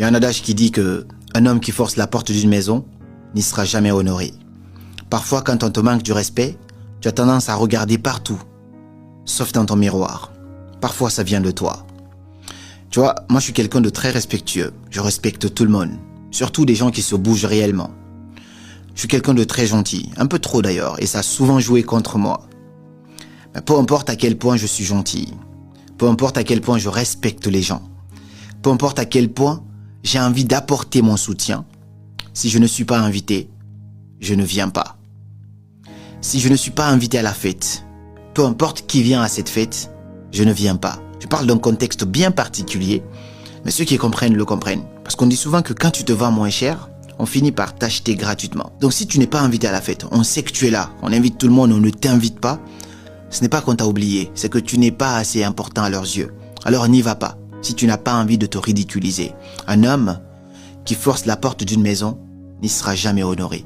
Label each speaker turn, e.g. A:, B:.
A: Il y a un adage qui dit que un homme qui force la porte d'une maison n'y sera jamais honoré. Parfois, quand on te manque du respect, tu as tendance à regarder partout, sauf dans ton miroir. Parfois, ça vient de toi. Tu vois, moi je suis quelqu'un de très respectueux. Je respecte tout le monde, surtout des gens qui se bougent réellement. Je suis quelqu'un de très gentil, un peu trop d'ailleurs, et ça a souvent joué contre moi. Mais peu importe à quel point je suis gentil, peu importe à quel point je respecte les gens, peu importe à quel point j'ai envie d'apporter mon soutien, si je ne suis pas invité, je ne viens pas. Si je ne suis pas invité à la fête, peu importe qui vient à cette fête, je ne viens pas. Je parle d'un contexte bien particulier, mais ceux qui comprennent le comprennent. Parce qu'on dit souvent que quand tu te vends moins cher, on finit par t'acheter gratuitement. Donc si tu n'es pas invité à la fête, on sait que tu es là, on invite tout le monde, on ne t'invite pas, ce n'est pas qu'on t'a oublié, c'est que tu n'es pas assez important à leurs yeux. Alors n'y va pas, si tu n'as pas envie de te ridiculiser. Un homme qui force la porte d'une maison n'y sera jamais honoré.